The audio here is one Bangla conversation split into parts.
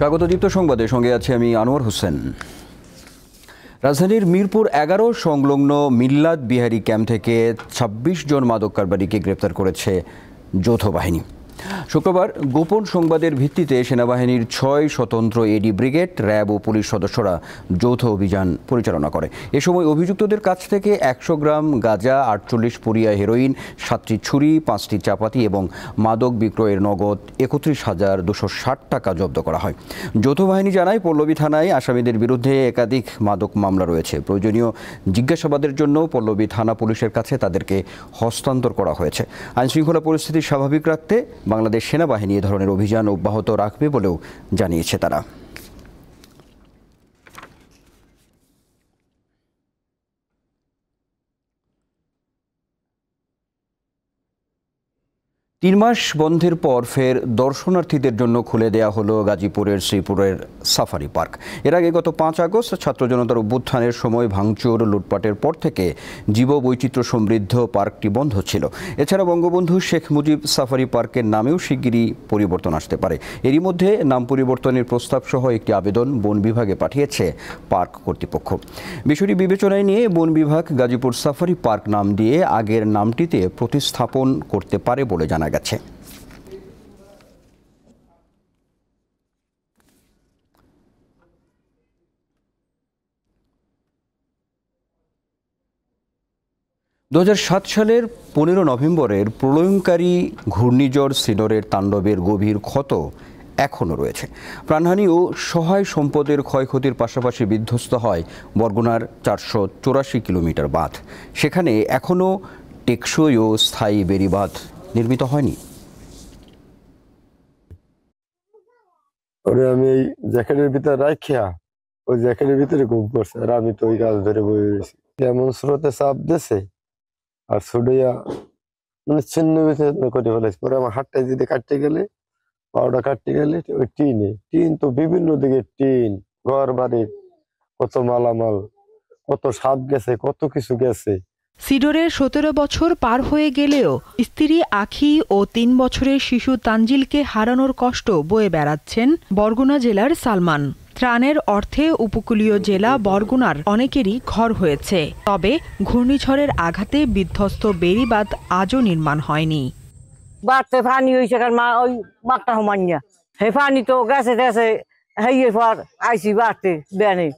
স্বাগত দীপ্ত সংবাদে, সঙ্গে আছে আমি আনোয়ার হোসেন। রাজধানীর মিরপুর 11 সংলগ্ন মিল্লাত বিহারি ক্যাম্প থেকে 26 জন মাদক কারবারিকে গ্রেপ্তার করেছে যৌথ বাহিনী। শুক্রবার গোপন সংবাদের ভিত্তিতে সেনাবাহিনীর 6 স্বতন্ত্র এডি ব্রিগেড, র্যাব ও পুলিশ সদস্যরা যৌথ অভিযান পরিচালনা করে। এ সময় অভিযুক্তদের কাছ থেকে 100 গ্রাম গাঁজা, 48 পুরিয়া হেরোইন, 7টি ছুরি, 5টি চাপাতি এবং মাদক বিক্রয়ের নগদ 31,260 টাকা জব্দ করা হয়। যৌথ বাহিনী জানায়, পল্লবী থানায় আসামিদের বিরুদ্ধে একাধিক মাদক মামলা রয়েছে। প্রয়োজনীয় জিজ্ঞাসাবাদের জন্য পল্লবী থানা পুলিশের কাছে তাদেরকে হস্তান্তর করা হয়েছে। আইনশৃঙ্খলা পরিস্থিতি স্বাভাবিক রাখতে বাংলাদেশ সেনাবাহিনী এ ধরনের অভিযান অব্যাহত রাখবে বলেও জানিয়েছে তারা। 3 মাস বন্ধের পর ফের দর্শনার্থীদের জন্য খুলে দেয়া হলো গাজীপুরের শ্রীপুরের সাফারি পার্ক। এর আগে গত 5 আগস্ট ছাত্র জনতার অভ্যুত্থানের সময় ভাঙচুর, লুটপাটের পর থেকে জীববৈচিত্র্য সমৃদ্ধ পার্কটি বন্ধ ছিল। এছাড়া বঙ্গবন্ধু শেখ মুজিব সাফারি পার্কের নামেও শিগগিরই পরিবর্তন আসতে পারে। এরই মধ্যে নাম পরিবর্তনের প্রস্তাব সহ একটি আবেদন বন বিভাগে পাঠিয়েছে পার্ক কর্তৃপক্ষ। বিষয়টি বিবেচনায় নিয়ে বন বিভাগ গাজীপুর সাফারি পার্ক নাম দিয়ে আগের নামটিতে প্রতিস্থাপন করতে পারে বলে জানা গেছে। সালের 15 নভেম্বরের প্রলয়ঙ্কারী ঘূর্ণিঝড় সিডরের তাণ্ডবের গভীর ক্ষত এখনও রয়েছে। প্রাণহানি ও সহায় সম্পদের ক্ষয়ক্ষতির পাশাপাশি বিধ্বস্ত হয় বরগুনার 484 কিলোমিটার বাঁধ। সেখানে এখনও টেকসই ও স্থায়ী বেড়িবাঁধ নির্মিত হয়নি। আমি এই জ্যাকেটের ভিতরে রাখিয়া ওই জ্যাকেটের ভিতরে ঘুম করছে, আর আমি তো ওই গাছ ধরে বয়ে রয়েছি। এমন স্রোতে চাপ দিয়েছে আর ছুটিয়া মানে ছিন্ন বিচ্ছিন্ন করে ফেলেছে। পরে আমার হাতটা যদি কাটতে গেলে, পাউডার কাটতে গেলে ওই টিন তো বিভিন্ন দিকে টিন, ঘর বাড়ির কত মালামাল, কত সাপ গেছে, কত কিছু গেছে। সিডরের 17 বছর পার হয়ে গেলেও স্ত্রী আখি ও 3 বছরের শিশু তানজিলকে হারানোর কষ্ট বয়ে বেড়াচ্ছেন বরগুনা জেলার সালমান। ত্রাণের অর্থে উপকূলীয় জেলা বরগুনার অনেকেরই ঘর হয়েছে, তবে ঘূর্ণিঝড়ের আঘাতে বিধ্বস্ত বেড়িবাঁধ আজও নির্মাণ হয়নি। বাড়তে পানি হয়েছে ওই বাঘটা সমান্য হে পানি তো গেছে গেছে হেয়ে পর আইসি বাড়তে বেনে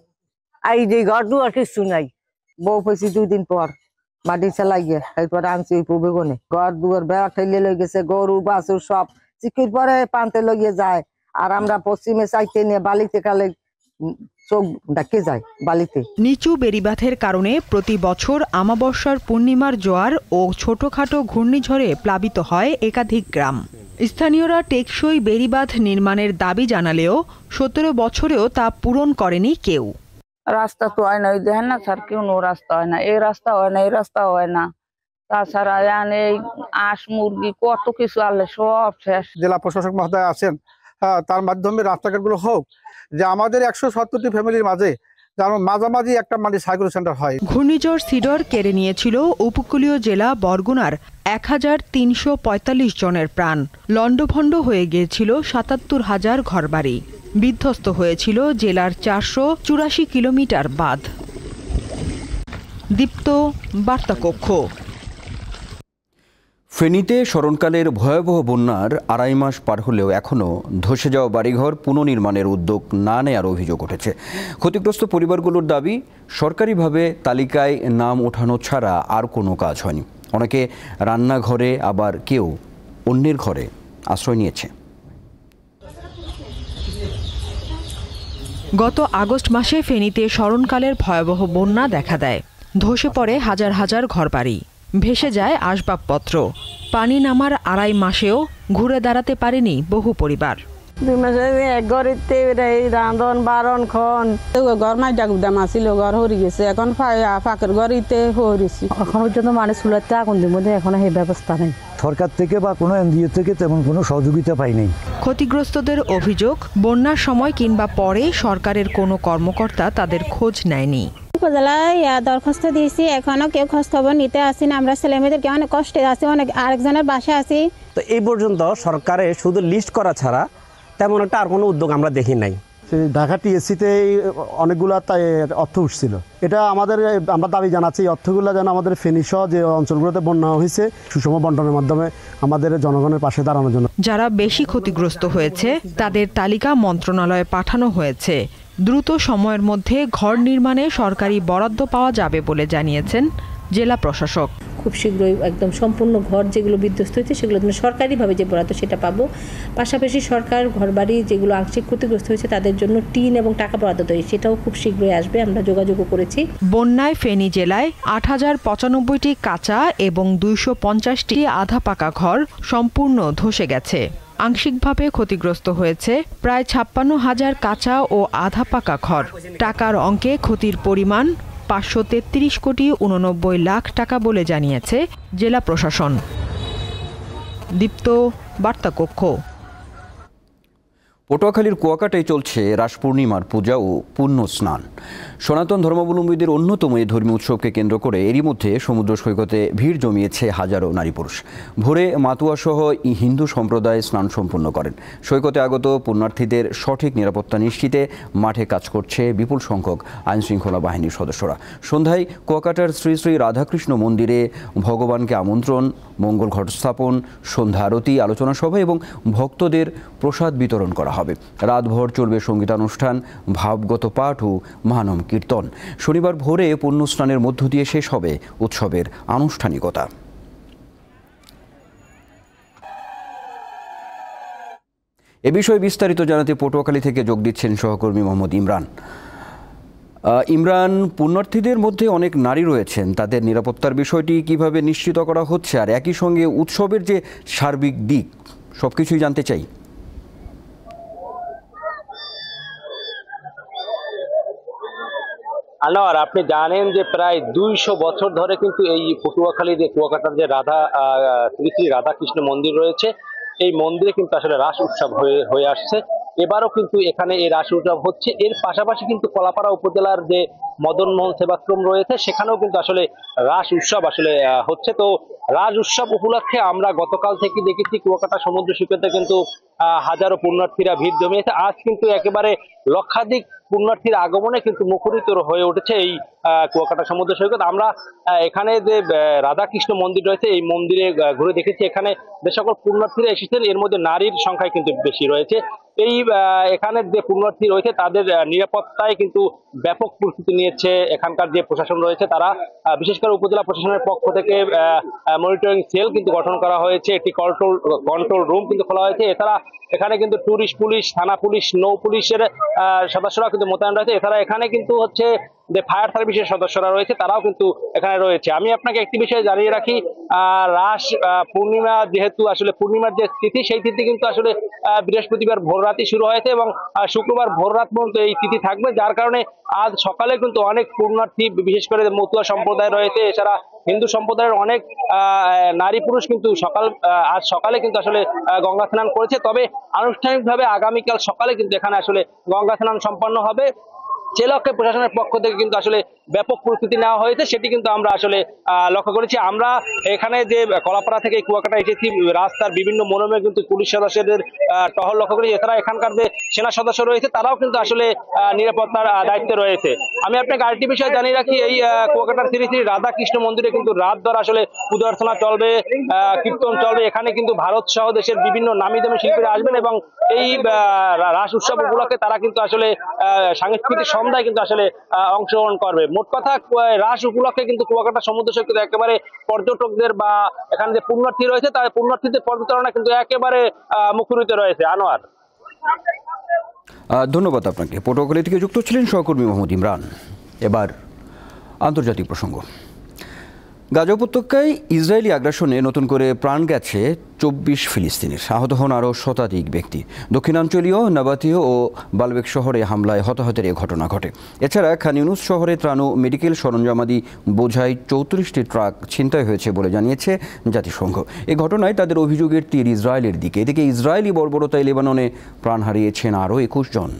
আই যে ঘর দুয়ার কিছু নাই। বউ পেয়েছি 2 দিন পর মাটি চালাইয়ে এরপর আনছি ওই বেগুনে ঘর দুয়ার বেড়া ঠেলে লই গেছে, গরু বাছুর সব চিকির পরে পান্তে লইয়ে যায়। আর আমরা পশ্চিমে চাইতে নিয়ে বালিতে কালে চোখ ডাকে যায় বালিতে। নিচু বেড়িবাঁধের কারণে প্রতি বছর আমাবস্যার পূর্ণিমার জোয়ার ও ছোটখাটো ঘূর্ণিঝড়ে প্লাবিত হয় একাধিক গ্রাম। স্থানীয়রা টেকসই বেড়িবাঁধ নির্মাণের দাবি জানালেও 17 বছরেও তা পূরণ করেনি কেউ। রাস্তা তো হয় না, ওই দেখেন না স্যার, কোনো রাস্তা হয় না, এই রাস্তা হয় না, এই রাস্তা হয় না। তাছাড়া এই আঁশ মুরগি কত কিছু আনলে সব শেষ। জেলা প্রশাসক মহোদয় আছেন, তার মাধ্যমে রাস্তাঘাটগুলো হোক, যে আমাদের 170টি ফ্যামিলির মাঝে যেন মাঝামাঝি একটা সাইকেল সেন্টার হয়। ঘূর্ণিঝড় সিডর কেড়ে নিয়েছিল উপকূলীয় জেলা বরগুনার 1345 জনের প্রাণ। লণ্ডভণ্ড হয়ে গিয়েছিল 77,000 ঘরবাড়ি। বিধ্বস্ত হয়েছিল জেলার 484 কিলোমিটার বাঁধ। দীপ্ত বার্তাকক্ষ। ফেনীতে স্মরণকালের ভয়াবহ বন্যার 2.5 মাস পার হলেও এখনও ধসে যাওয়া বাড়িঘর পুনর্নির্মাণের উদ্যোগ না নেয়ার অভিযোগ উঠেছে। ক্ষতিগ্রস্ত পরিবারগুলোর দাবি, সরকারিভাবে তালিকায় নাম ওঠানো ছাড়া আর কোনো কাজ হয়নি। অনেকে রান্নাঘরে, আবার কেউ অন্যের ঘরে আশ্রয় নিয়েছে। গত আগস্ট মাসে ফেনীতে স্মরণকালের ভয়াবহ বন্যা দেখা দেয়। ধসে পড়ে হাজার হাজার ঘরবাড়ি, ভেসে যায় আসবাবপত্র। পানি নামার 2.5 মাসেও ঘুরে দাঁড়াতে পারেনি বহু পরিবার। 2 মাসে এক ঘরেতে রান্ধন বারণ খন ঘর মাই ডাকুদাম আসিল, ঘর হরি গেছে, এখন ফাঁকের ঘরিতে হরিছি। এখন পর্যন্ত মানে চুলাতে আগুন দিব, এখন সেই ব্যবস্থা নেই। সরকার থেকে বা কোনো এনজিও থেকে তেমন কোনো সহযোগিতা পাইনি। ক্ষতিগ্রস্তদের অভিযোগ, বন্যার সময় কিংবা পরে সরকারের কোনো কর্মকর্তা তাদের খোঁজ নেয়নি। উপজেলায় দরখাস্ত দিয়েছি, এখনো কেউ খোঁজ খবর নিতে আসি না। আমরা ছেলেমেয়েদেরকে অনেক কষ্টে আছি, অনেক আরেকজনের বাসায় আছি। তো এই পর্যন্ত সরকারে শুধু লিস্ট করা ছাড়া তেমন একটা আর কোনো উদ্যোগ আমরা দেখি নাই। ঢাকা টিএসসিতে অনেকগুলো অর্থ উঠছিল, এটা আমরা দাবি জানাচ্ছি এই অর্থগুলো যেন আমাদের ফেনী সহ যে অঞ্চলগুলোতে বন্যা হয়েছে সুষম বন্টনের মাধ্যমে আমাদের জনগণের পাশে দাঁড়ানোর জন্য। যারা বেশি ক্ষতিগ্রস্ত হয়েছে তাদের তালিকা মন্ত্রণালয়ে পাঠানো হয়েছে। দ্রুত সময়ের মধ্যে ঘর নির্মাণে সরকারি বরাদ্দ পাওয়া যাবে বলে জানিয়েছেন জেলা প্রশাসক। খুব শীঘ্রই একদম সম্পূর্ণ ঘর যেগুলো বিধ্বস্ত হয়েছে সেগুলো সরকারিভাবে যে বরাদ্দ সেটা পাবো। পাশাপাশি সরকার ঘরবাড়ি যেগুলো আংশিক ক্ষতিগ্রস্ত হয়েছে তাদের জন্য টিন এবং টাকা বরাদ্দ তৈরি সেটাও খুব শীঘ্রই আসবে, আমরা যোগাযোগও করেছি। বন্যায় ফেনী জেলায় ৮,০৯৫টি কাঁচা এবং ২৫০টি আধা পাকা ঘর সম্পূর্ণ ধসে গেছে। আংশিকভাবে ক্ষতিগ্রস্ত হয়েছে প্রায় ৫৬,০০০ কাঁচা ও আধা পাকা ঘর। টাকার অঙ্কে ক্ষতির পরিমাণ ৫৩৩ কোটি ৮৯ লাখ টাকা বলে জানিয়েছে জেলা প্রশাসন। দীপ্ত, বার্তাকক্ষ। পটুয়াখালীর কুয়াকাটায় চলছে রাস পূর্ণিমার পূজা ও পুণ্য স্নান। সনাতন ধর্মাবলম্বীদের অন্যতম এই ধর্মীয় উৎসবকে কেন্দ্র করে এরই মধ্যে সমুদ্র সৈকতে ভিড় জমিয়েছে হাজারো নারী পুরুষ। ভোরে মাতুয়া সহ হিন্দু সম্প্রদায় স্নান সম্পন্ন করেন। সৈকতে আগত পুণ্যার্থীদের সঠিক নিরাপত্তা নিশ্চিতে মাঠে কাজ করছে বিপুল সংখ্যক আইনশৃঙ্খলা বাহিনীর সদস্যরা। সন্ধ্যায় কুয়াকাটার শ্রী শ্রী রাধাকৃষ্ণ মন্দিরে ভগবানকে আমন্ত্রণ, মঙ্গল ঘট স্থাপন, সন্ধ্যা আরতি, আলোচনা সভা এবং ভক্তদের প্রসাদ বিতরণ করা হবে। রাতভর চলবে সঙ্গীতানুষ্ঠান, ভাবগত পাঠ ও মহানম কীর্তন। শনিবার ভোরে পুণ্য স্নানের মধ্য দিয়ে শেষ হবে উৎসবের আনুষ্ঠানিকতা। এ বিষয়ে বিস্তারিত জানাতে পটুয়াখালী থেকে যোগ দিচ্ছেন সহকর্মী মোহাম্মদ ইমরান। ইমরান, পুণ্যার্থীদের মধ্যে অনেক নারী রয়েছেন, তাদের নিরাপত্তার বিষয়টি কিভাবে নিশ্চিত করা হচ্ছে, আর একই সঙ্গে উৎসবের যে সার্বিক দিক সবকিছুই জানতে চাই। আনোয়ার, আপনি জানেন যে প্রায় 200 বছর ধরে কিন্তু এই পটুয়াখালী যে কুয়াকাটার যে শ্রী শ্রী রাধাকৃষ্ণ মন্দির রয়েছে, এই মন্দিরে কিন্তু আসলে রাস উৎসব হয়ে আসছে। এবারও কিন্তু এখানে এই রাস উৎসব হচ্ছে। এর পাশাপাশি কিন্তু কলাপাড়া উপজেলার যে মদন মোহন সেবাশ্রম রয়েছে সেখানেও কিন্তু আসলে রাস উৎসব আসলে হচ্ছে। তো রাস উৎসব উপলক্ষে আমরা গতকাল থেকে দেখেছি কুয়াকাটা সমুদ্র সৈকতে কিন্তু হাজারো পুণ্যার্থীরা ভিড় জমিয়েছে। আজ কিন্তু একেবারে লক্ষাধিক পুণ্যার্থীর আগমনে কিন্তু মুখরিত হয়ে উঠেছে এই কুয়াকাটা সমুদ্র সৈকত। আমরা এখানে যে রাধাকৃষ্ণ মন্দির রয়েছে এই মন্দিরে ঘুরে দেখেছি। এখানে যে সকল পুণ্যার্থীরা এসেছেন এর মধ্যে নারীর সংখ্যায় কিন্তু বেশি রয়েছে। এই এখানে যে পুণ্যার্থী রয়েছে তাদের নিরাপত্তায় কিন্তু ব্যাপক প্রস্তুতি নিয়েছে এখানকার যে প্রশাসন রয়েছে তারা। বিশেষ করে উপজেলা প্রশাসনের পক্ষ থেকে মনিটরিং সেল কিন্তু গঠন করা হয়েছে, একটি কন্ট্রোল রুম কিন্তু খোলা হয়েছে। এছাড়া এখানে কিন্তু টুরিস্ট পুলিশ, থানা পুলিশ, নৌ পুলিশের সদস্যরা কিন্তু মোতায়েন রয়েছে। এছাড়া এখানে কিন্তু হচ্ছে যে ফায়ার সার্ভিসের সদস্যরা রয়েছে তারাও কিন্তু এখানে রয়েছে। আমি আপনাকে একটি বিষয় জানিয়ে রাখি, রাস পূর্ণিমা যেহেতু আসলে পূর্ণিমার যে তিথি সেই তিথি কিন্তু আসলে বৃহস্পতিবার ভোর রাতে শুরু হয়েছে এবং শুক্রবার ভোর রাত পর্যন্ত এই তিথি থাকবে, যার কারণে আজ সকালে কিন্তু অনেক পুণ্যার্থী, বিশেষ করে মতুয়া সম্প্রদায় রয়েছে, এছাড়া হিন্দু সম্প্রদায়ের অনেক নারী পুরুষ কিন্তু আজ সকালে কিন্তু আসলে গঙ্গা স্নান করেছে। তবে আনুষ্ঠানিকভাবে আগামীকাল সকালে কিন্তু এখানে আসলে গঙ্গা স্নান সম্পন্ন হবে। যে লক্ষ্যে প্রশাসনের পক্ষ থেকে কিন্তু আসলে ব্যাপক প্রস্তুতি নেওয়া হয়েছে সেটি কিন্তু আমরা আসলে লক্ষ্য করেছি। আমরা এখানে যে কলাপাড়া থেকে কুয়াকাটা এসেছি, রাস্তার বিভিন্ন মোড়ে কিন্তু পুলিশ সদস্যদের টহল লক্ষ্য করেছি। এছাড়া এখানকার যে সেনা সদস্য রয়েছে তারাও কিন্তু আসলে নিরাপত্তার দায়িত্বে রয়েছে। আমি আপনাকে আরেকটি বিষয় জানিয়ে রাখি, এই কুয়াকাটার শ্রী শ্রী রাধাকৃষ্ণ মন্দিরে কিন্তু রাত ধরে আসলে পূজা অর্চনা চলবে, কীর্তন চলবে। এখানে কিন্তু ভারত সহ দেশের বিভিন্ন নামি দামি শিল্পীরা আসবেন এবং এই রাস উৎসব উপলক্ষে তারা কিন্তু আসলে সাংস্কৃতিক সন্ধ্যায় কিন্তু আসলে অংশগ্রহণ করবে। মোট কথা রাস উপলক্ষে কিন্তু কুয়াকাটা সমুদ্র সৈকত একেবারে পর্যটকদের বা এখানে যে পুণ্যার্থী রয়েছে তার পুণ্যার্থীদের পর্যটনা কিন্তু একেবারে মুখরিত রয়েছে। আনোয়ার, ধন্যবাদ আপনাকে। পটুয়াখালী থেকে যুক্ত ছিলেন সহকর্মী মোহাম্মদ ইমরান। এবার আন্তর্জাতিক প্রসঙ্গ। গাজা উপত্যকায় ইসরায়েলি আগ্রাসনে নতুন করে প্রাণ গেছে 24 ফিলিস্তিনির, আহত হন আরও শতাধিক ব্যক্তি। দক্ষিণাঞ্চলীয় নাবাতীয় ও বালবেক শহরে হামলায় হতাহতের এ ঘটনা ঘটে। এছাড়া খান ইউনুস শহরে ত্রাণ ও মেডিকেল সরঞ্জামাদি বোঝাই 34টি ট্রাক ছিনতাই হয়েছে বলে জানিয়েছে জাতিসংঘ। এ ঘটনায় তাদের অভিযোগের তীর ইসরায়েলের দিকে। এদিকে ইসরায়েলি বর্বরতায় লেবাননে প্রাণ হারিয়েছেন আরও 21 জন।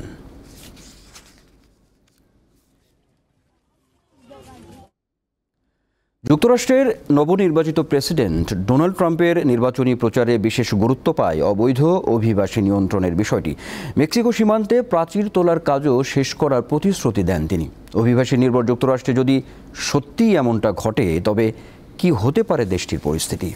যুক্তরাষ্ট্রের নবনির্বাচিত প্রেসিডেন্ট ডোনাল্ড ট্রাম্পের নির্বাচনী প্রচারে বিশেষ গুরুত্ব পায় অবৈধ অভিবাসী নিয়ন্ত্রণের বিষয়টি। মেক্সিকো সীমান্তে প্রাচীর তোলার কাজও শেষ করার প্রতিশ্রুতি দেন তিনি। অভিবাসী নির্ভর যুক্তরাষ্ট্রে যদি সত্যিই এমনটা ঘটে, তবে কি হতে পারে দেশটির পরিস্থিতি?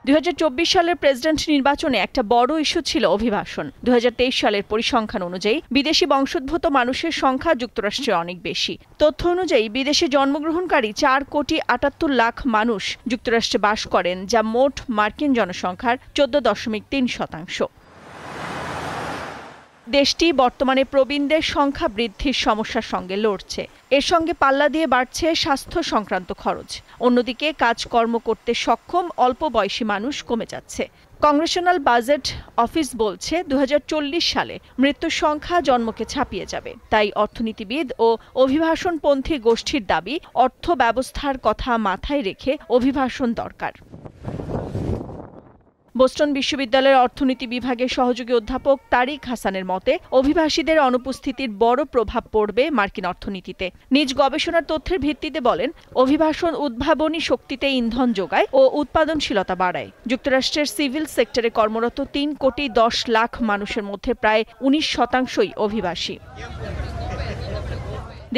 2024 সালের প্রেসিডেন্ট নির্বাচনে একটা বড় ইস্যু ছিল অভিবাসন। 2023 সালের পরিসংখ্যান অনুযায়ী বিদেশি বংশোদ্ভূত মানুষের সংখ্যা যুক্তরাষ্ট্রে অনেক বেশি। তথ্য অনুযায়ী বিদেশে জন্মগ্রহণকারী 4,78,00,000 মানুষ যুক্তরাষ্ট্রে বাস করেন, যা মোট মার্কিন জনসংখ্যার 14.3%। দেশটি বর্তমানে প্রবীণদের সংখ্যা বৃদ্ধির সমস্যার সঙ্গে লড়ছে। এর সঙ্গে পাল্লা দিয়ে বাড়ছে স্বাস্থ্য সংক্রান্ত খরচ। অন্যদিকে কাজকর্ম করতে সক্ষম অল্প বয়সী মানুষ কমে যাচ্ছে। কংগ্রেশনাল বাজেট অফিস বলছে 2040 সালে মৃত্যুর সংখ্যা জন্মকে ছাপিয়ে যাবে। তাই অর্থনীতিবিদ ও অভিবাসনপন্থী গোষ্ঠীর দাবি, অর্থ ব্যবস্থার কথা মাথায় রেখে অভিবাসন দরকার। বোস্টন বিশ্ববিদ্যালয়ের অর্থনীতি বিভাগের সহযোগী অধ্যাপক তারিক হাসানের মতে, অভিবাসীদের অনুপস্থিতির বড় প্রভাব পড়বে মার্কিন অর্থনীতিতে। নিজ গবেষণার তথ্যের ভিত্তিতে বলেন, অভিবাসন উদ্ভাবনী শক্তিতে ইন্ধন যোগায় ও উৎপাদনশীলতা বাড়ায়। যুক্তরাষ্ট্রের সিভিল সেক্টরে কর্মরত 3,10,00,000 মানুষের মধ্যে প্রায় 19% অভিবাসী।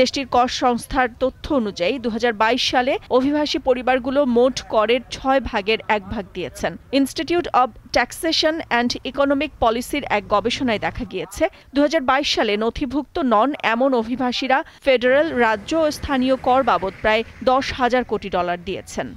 দেশটির কর সংস্থার তথ্য অনুযায়ী 2022 সালে অভিবাসী পরিবারগুলো মোট করের 1/6 দিয়েছেন। Institute of taxation and economic পলিসির এক গবেষণায় দেখা গিয়েছে, 2022 সালে নথিভুক্ত নন এমন অভিবাসীরা ফেডারেল, রাজ্য ও স্থানীয় কর বাবদ প্রায় $10,000 কোটি দিয়েছেন।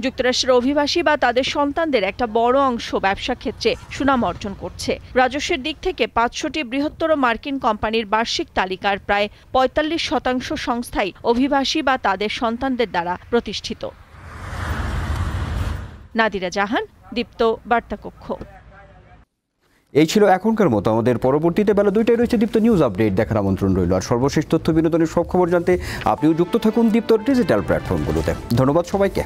যুক্তরাষ্ট্রের অভিবাসী বা তাদের সন্তানদের একটা বড় অংশ ব্যবসা ক্ষেত্রে সুনাম অর্জন করছে। রাজস্বের দিক থেকে 500টি বৃহত্তর মার্কিন কোম্পানির বার্ষিক তালিকার প্রায় 45% সংস্থাই অভিবাসী বা তাদের সন্তানদের দ্বারা প্রতিষ্ঠিত। নাদিরা জাহান, দীপ্ত বার্তাকক্ষ। এই ছিল এখনকার মতো। আমাদের পরবর্তীতে বেলা 2টায় রয়েছে দীপ্ত নিউজ আপডেট দেখার আমন্ত্রণ রইল। আর সর্বশেষ তথ্য বিনোদনের সব খবর জানতে আপনিও যুক্ত থাকুন দীপ্তর ডিজিটাল প্ল্যাটফর্মগুলোতে। ধন্যবাদ সবাইকে।